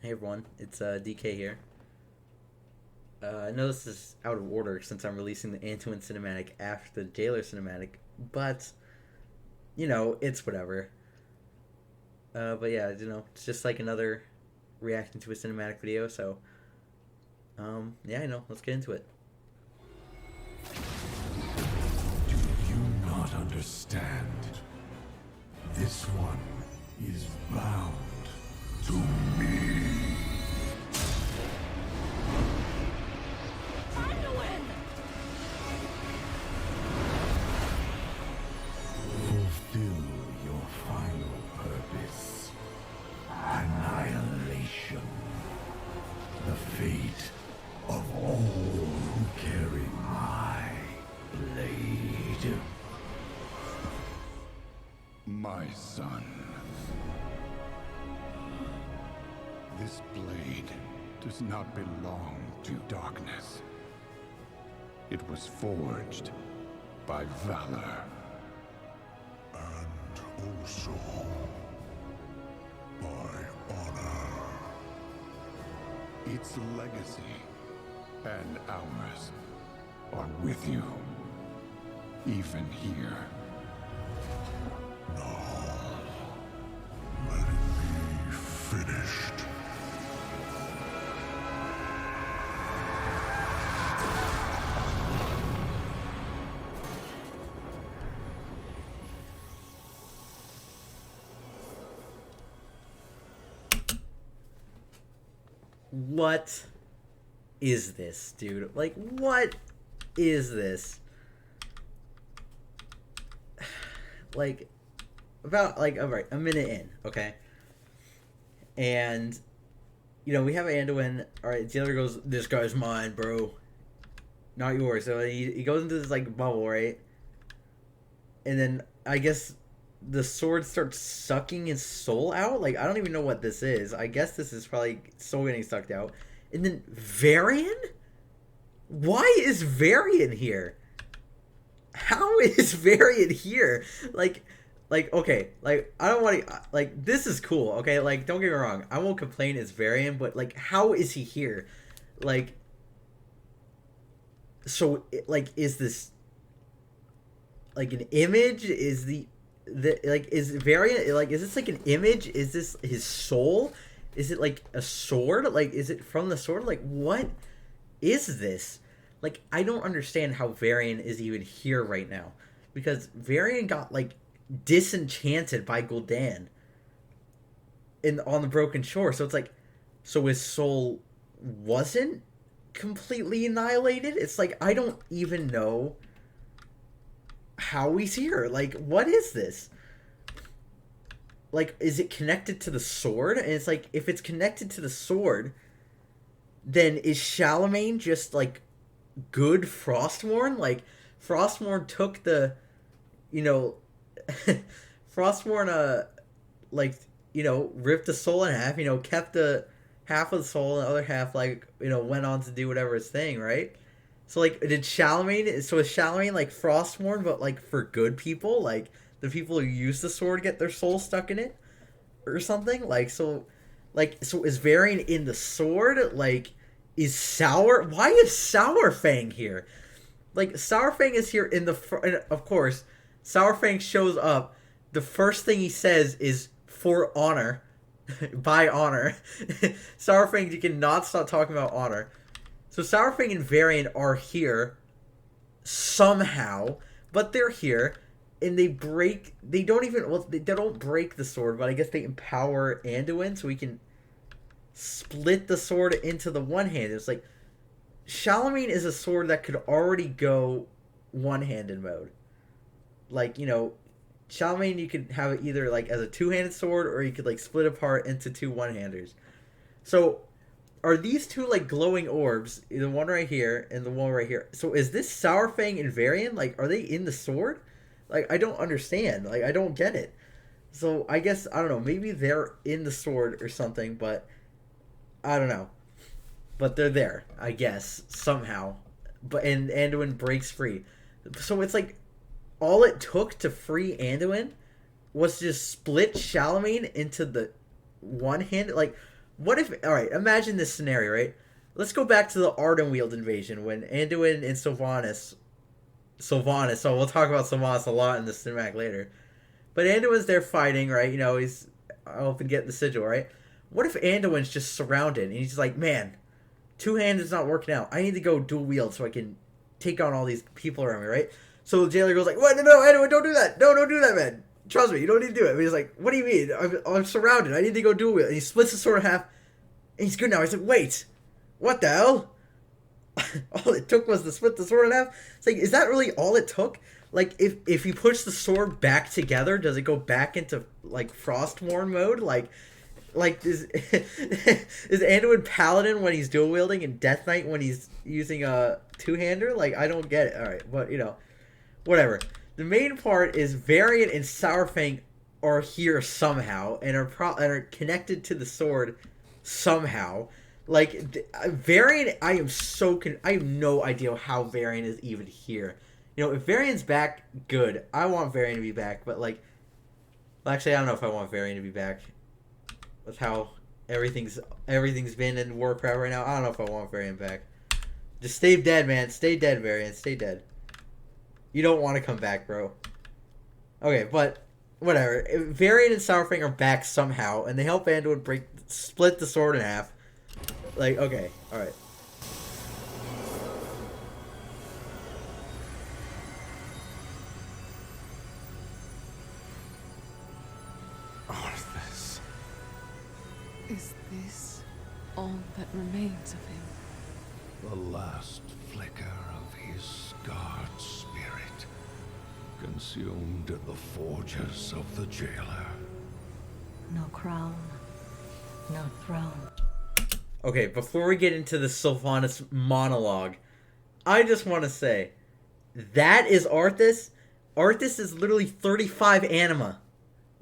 Hey everyone, it's DK here. I know this is out of order since I'm releasing the Anduin cinematic after the Jailer cinematic, but it's whatever. But yeah, it's just like another reaction to a cinematic video. So, yeah, let's get into it. Do you not understand? This one is bound to me. Anduin! Fulfill your final purpose. Annihilation. The fate of all who carry my blade. My son. This blade does not belong to darkness. It was forged by valor. And also by honor. Its legacy and ours are with you, even here. Now, let it be finished. What is this, dude? Like, what is this? Like, alright, a minute in, okay? And, we have Anduin. Alright, Jailer goes, "This guy's mine, bro. Not yours." So he goes into this, like, bubble, right? And then, I guess, the sword starts sucking his soul out. Like, I don't even know what this is. I guess this is probably soul getting sucked out. And then, Varian? Why is Varian here? How is Varian here? Okay, like, I don't want to, like, this is cool, okay? Like, don't get me wrong. I won't complain it's Varian, but, like, how is he here? Like, so, like, is this, like, an image? Is is Varian, like, is this, like, an image? Is this his soul? Is it, like, a sword? Like, is it from the sword? Like, what is this? Like, I don't understand how Varian is even here right now. Because Varian got, like, disenchanted by Gul'dan on the Broken Shore. So it's like, so his soul wasn't completely annihilated? It's like, I don't even know how he's here. Like, what is this? Like, is it connected to the sword? And it's like, if it's connected to the sword, then is Charlemagne just, like, good Frostmourne? Like, Frostmourne took the, you know, Frostmourne, like, ripped the soul in half, kept the half of the soul, and the other half, like, went on to do whatever his thing, right? So, like, is Charlemagne, like, Frostmourne, but, like, for good people? Like, the people who use the sword get their soul stuck in it? Or something? So is Varian in the sword? Like, why is Sourfang here? Like, Sourfang is here in the front. Of course, Sourfang shows up. The first thing he says is, "For honor." By honor. Sourfang, you cannot stop talking about honor. So Sourfang and Varian are here somehow, but they're here, and they don't break the sword, but I guess they empower Anduin so he can split the sword into the one hand. It's like, Charlemagne is a sword that could already go one-handed mode. Like, Charlemagne, you could have it either, like, as a two-handed sword, or you could, like, split apart into two one-handers. So, are these two, like, glowing orbs, the one right here and the one right here? So, is this Sourfang and Varian? Like, are they in the sword? Like, I don't understand. Like, I don't get it. So, I guess, I don't know, maybe they're in the sword or something, but I don't know. But they're there, I guess, somehow. And Anduin breaks free. So it's like, all it took to free Anduin was to just split Charlemagne into the one hand. Like, What if? All right, imagine this scenario, right? Let's go back to the Ardenweald invasion when Anduin and Sylvanas. So we'll talk about Sylvanas a lot in the cinematic later. But Anduin's there fighting, right? You know, he's hoping to get the sigil, right? What if Anduin's just surrounded and he's just like, man, two hands is not working out. I need to go dual wield so I can take on all these people around me, right? So the jailer goes like, what? No, Anduin, don't do that. No, don't do that, man. Trust me, you don't need to do it. But he's like, what do you mean? I'm surrounded. I need to go dual wield. And he splits the sword in half. And he's good now. He's like, wait, what the hell? All it took was to split the sword in half. It's like, is that really all it took? Like, if you push the sword back together, does it go back into like Frostmourne mode? Like is Anduin Paladin when he's dual wielding and Death Knight when he's using a two-hander? Like, I don't get it. All right, but you know, whatever. The main part is Varian and Sourfang are here somehow and are connected to the sword somehow. Like Varian, I have no idea how Varian is even here. You know, if Varian's back, good. I want Varian to be back, but like, well, actually, I don't know if I want Varian to be back. With how everything's been in Warcraft right now, I don't know if I want Varian back. Just stay dead, man. Stay dead, Varian. Stay dead. You don't want to come back, bro. Okay, but whatever. Varian and Sourfang are back somehow, and they help Anduin split the sword in half. Like, okay, all right. Arthas. Is this all that remains of him? The last flicker of his scarred spirit, consumed in the forges of the jailer. No crown, no throne. Okay, before we get into the Sylvanas monologue, I just want to say, that is Arthas. Arthas is literally 35 anima.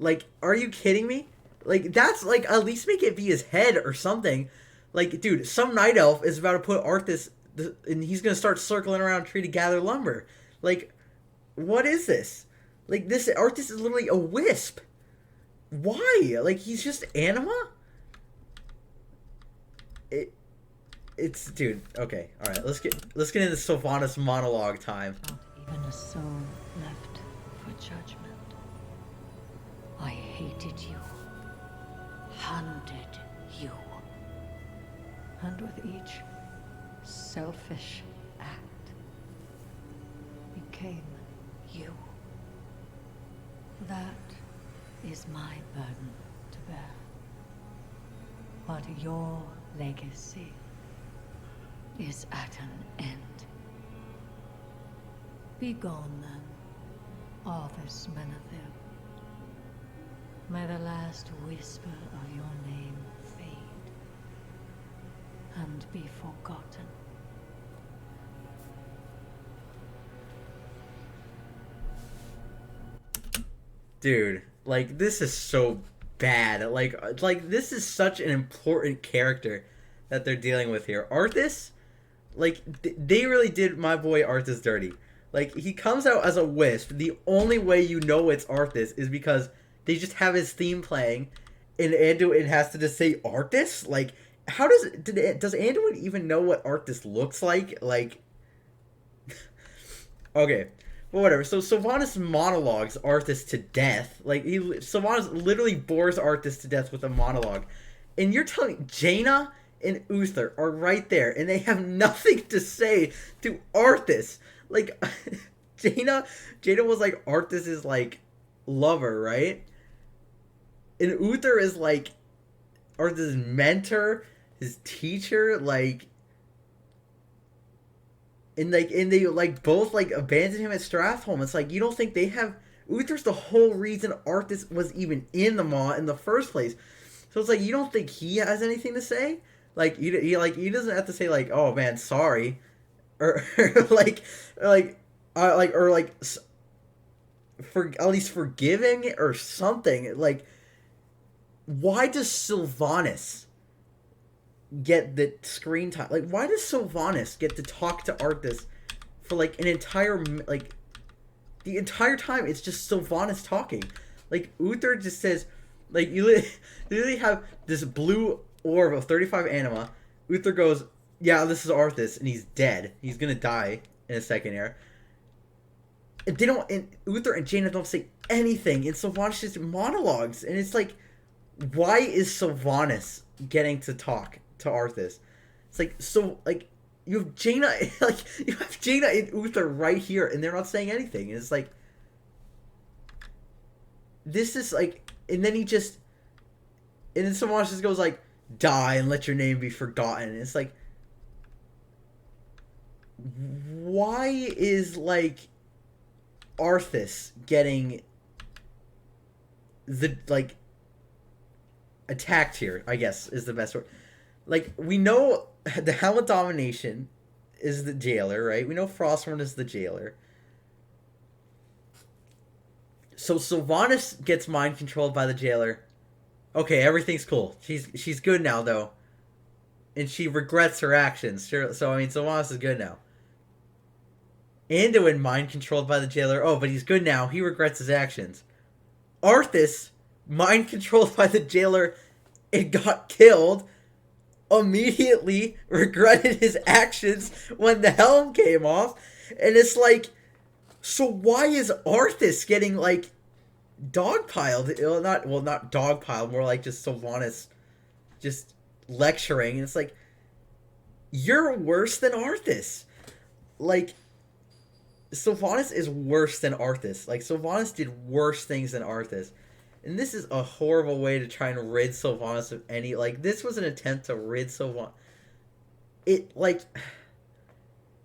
Like, are you kidding me? Like, that's, like, at least make it be his head or something. Like, dude, some night elf is about to put Arthas, and he's going to start circling around a tree to gather lumber. Like, what is this? Like, this, Arthas is literally a wisp. Why? Like, he's just anima? It's, dude, okay, alright, let's get into Sylvanas monologue time. Not even a soul left for judgment. I hated you. Hunted you. And with each selfish act became you. That is my burden to bear. But your legacy is at an end. Be gone then, Arthas Menethil. May the last whisper of your name fade and be forgotten. Dude, like, this is so bad. Like this is such an important character that they're dealing with here. Arthas, like, they really did my boy Arthas dirty. Like, he comes out as a wisp. The only way you know it's Arthas is because they just have his theme playing, and Anduin has to just say Arthas? Like, how does Anduin even know what Arthas looks like? Like, okay, well, whatever. So Sylvanas monologues Arthas to death. Like, Sylvanas literally bores Arthas to death with a monologue, and you're telling me Jaina and Uther are right there, and they have nothing to say to Arthas. Like, Jaina was like Arthas's like lover, right? And Uther is like Arthas's mentor, his teacher, like, and they like both like abandoned him at Strathholm. It's like, you don't think they have Uther's the whole reason Arthas was even in the Maw in the first place. So it's like, you don't think he has anything to say? Like, he doesn't have to say like, oh man, sorry, or for at least forgiving or something. Like, why does Sylvanas get the screen time? Like, why does Sylvanas get to talk to Arthas for like an entire, like, the entire time? It's just Sylvanas talking. Like, Uther just says, like, you literally have this blue orb of 35 anima. Uther goes, yeah, this is Arthas, and he's dead. He's gonna die in a second here. And they don't, and Uther and Jaina don't say anything, and Sylvanas just monologues, and it's like, why is Sylvanas getting to talk to Arthas? It's like, so, like, you have Jaina, like, you have Jaina and Uther right here, and they're not saying anything. And it's like, this is like, and then and then Sylvanas just goes like, die and let your name be forgotten. And it's like, why is, like, Arthas getting the, like, attacked here, I guess, is the best word. Like, we know the Helm of Domination is the jailer, right? We know Frostmourne is the jailer. So Sylvanas gets mind controlled by the jailer. Okay, everything's cool. She's good now, though. And she regrets her actions. So, I mean, Sylvanas is good now. Anduin mind controlled by the jailer. Oh, but he's good now. He regrets his actions. Arthas mind controlled by the jailer and got killed. Immediately regretted his actions when the helm came off. And it's like, so why is Arthas getting, like, dogpiled? Not dogpiled, more like just Sylvanas just lecturing. And it's like, you're worse than Arthas. Like, Sylvanas is worse than Arthas. Like, Sylvanas did worse things than Arthas. And this is a horrible way to try and rid Sylvanas of any... Like, this was an attempt to rid Sylvanas. It, like...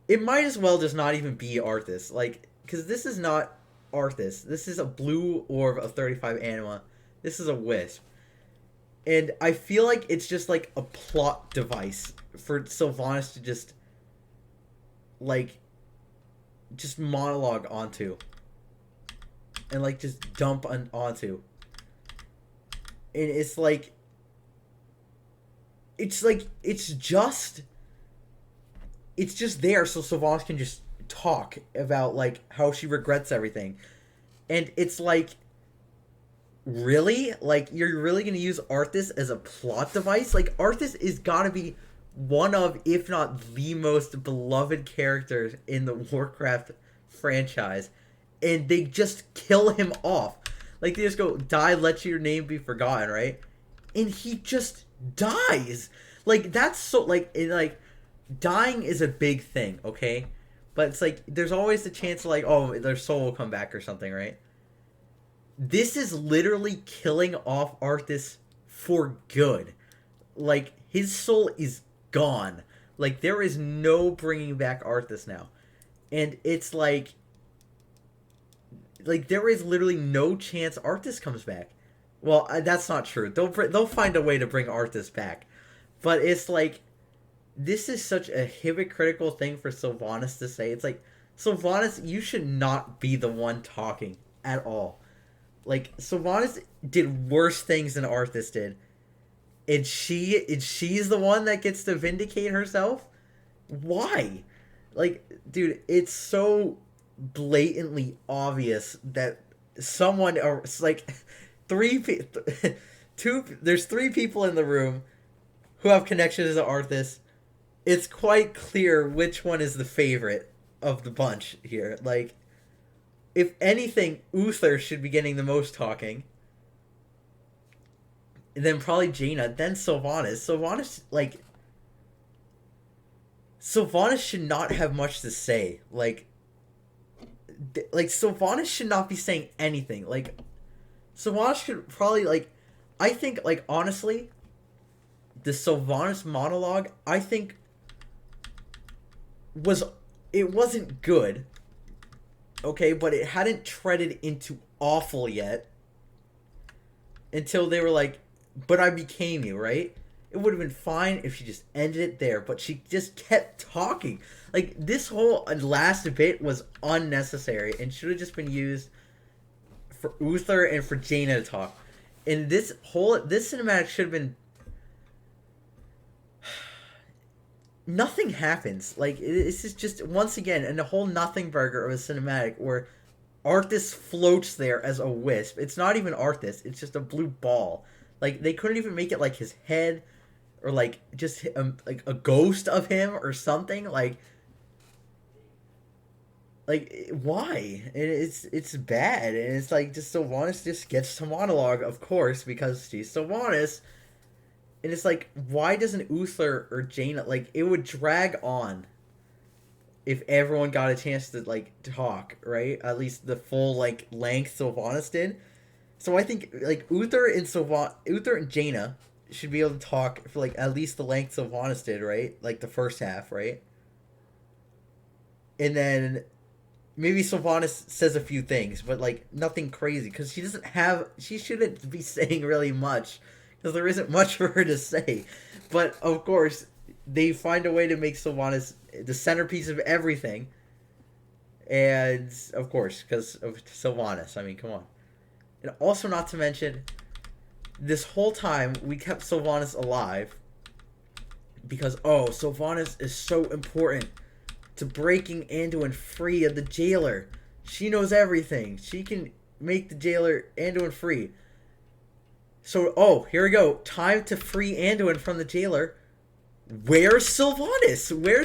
It might as well just not even be Arthas. Like, because this is not Arthas. This is a blue orb of 35 anima. This is a wisp. And I feel like it's just, like, a plot device for Sylvanas to just... Like... Just monologue onto. And, like, just dump onto. And it's like, it's just there so Sylvanas can just talk about, like, how she regrets everything. And it's like, really? Like, you're really going to use Arthas as a plot device? Like, Arthas is gotta be one of, if not the most beloved characters in the Warcraft franchise. And they just kill him off. Like, they just go, die, let your name be forgotten, right? And he just dies. Like, that's so, like, dying is a big thing, okay? But it's like, there's always the chance of, like, oh, their soul will come back or something, right? This is literally killing off Arthas for good. Like, his soul is gone. Like, there is no bringing back Arthas now. And it's like, there is literally no chance Arthas comes back. Well, that's not true. They'll find a way to bring Arthas back. But it's like, this is such a hypocritical thing for Sylvanas to say. It's like, Sylvanas, you should not be the one talking at all. Like, Sylvanas did worse things than Arthas did. And she's the one that gets to vindicate herself? Why? Like, dude, it's so blatantly obvious that someone, or it's like there's three people in the room who have connections to Arthas. It's quite clear which one is the favorite of the bunch here. Like, if anything, Uther should be getting the most talking. And then probably Jaina, then Sylvanas. Sylvanas should not have much to say. Like, Sylvanas should not be saying anything. Like, Sylvanas should probably, like, I think, like, honestly, the Sylvanas monologue, I think, it wasn't good, okay, but it hadn't treaded into awful yet, until they were like, but I became you, right? It would have been fine if she just ended it there, but she just kept talking. Like, this whole last bit was unnecessary and should have just been used for Uther and for Jaina to talk. And this cinematic should have been... Nothing happens. Like, this is just, once again, and a whole nothing burger of a cinematic where Arthas floats there as a wisp. It's not even Arthas, it's just a blue ball. Like, they couldn't even make it, like, his head or like just like a ghost of him or something. Like why? And it's bad, and it's like just Sylvanas just gets to monologue, of course, because she's Sylvanas. And it's like, why doesn't Uther or Jaina, like, it would drag on if everyone got a chance to, like, talk, right? At least the full, like, length Sylvanas did. So I think, like, Uther and Jaina should be able to talk for, like, at least the length Sylvanas did, right? Like, the first half, right? And then maybe Sylvanas says a few things, but, like, nothing crazy, because she shouldn't be saying really much, because there isn't much for her to say. But, of course, they find a way to make Sylvanas the centerpiece of everything. And, of course, because of Sylvanas. I mean, come on. And also, not to mention, this whole time, we kept Sylvanas alive. Because, oh, Sylvanas is so important to breaking Anduin free of the jailer. She knows everything. She can make the jailer Anduin free. So, oh, here we go. Time to free Anduin from the jailer. Where's Sylvanas? Where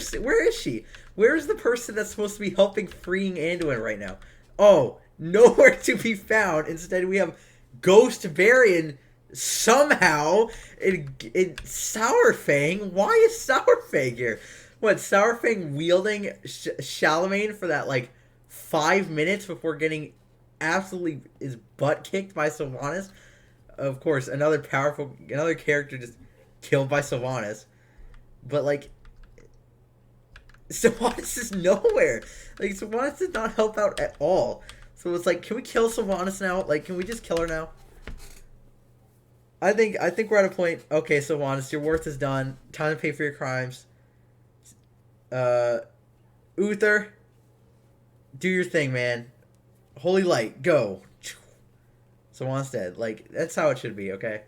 is she? Where's the person that's supposed to be helping freeing Anduin right now? Oh, nowhere to be found. Instead, we have Ghost Varian somehow in Sourfang. Why is Sourfang here? What, Sourfang wielding Charlemagne for that, like, 5 minutes before getting absolutely his butt kicked by Sylvanas? Of course, another character just killed by Sylvanas. But, like, Sylvanas is nowhere. Like, Sylvanas did not help out at all. So it's like, can we kill Sylvanas now? Like, can we just kill her now? I think we're at a point. Okay, Sylvanas, your worth is done. Time to pay for your crimes. Uther, do your thing, man. Holy light, go. Sylvanas dead. Like, that's how it should be, okay?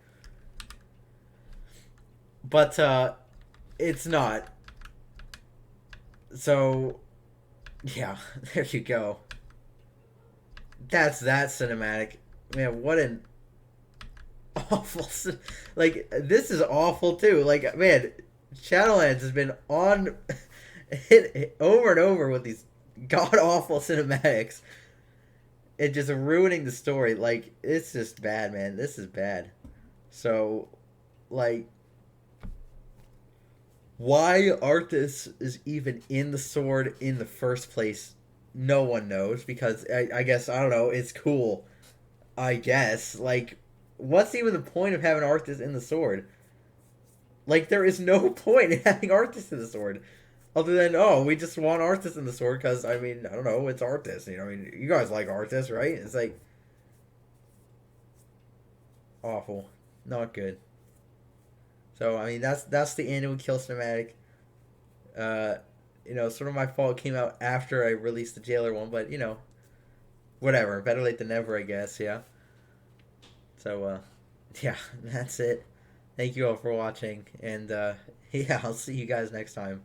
But, it's not. So, yeah, there you go. That's that cinematic. Man, what an awful... Like, this is awful, too. Like, man, Shadowlands has been on... hit over and over with these god-awful cinematics. And just ruining the story. Like, it's just bad, man. This is bad. So, like... Why Arthas is even in the sword in the first place, no one knows, because I guess, I don't know, it's cool. I guess. Like, what's even the point of having Arthas in the sword? Like, there is no point in having Arthas in the sword. Other than, oh, we just want Arthas in the sword because, I mean, I don't know, it's Arthas. You know, I mean, you guys like Arthas, right? It's like, awful. Not good. So, I mean, that's the Anduin kill cinematic. Sort of my fault. It came out after I released the Jailer one, but, whatever. Better late than never, I guess, yeah. So, yeah, that's it. Thank you all for watching, and, yeah, I'll see you guys next time.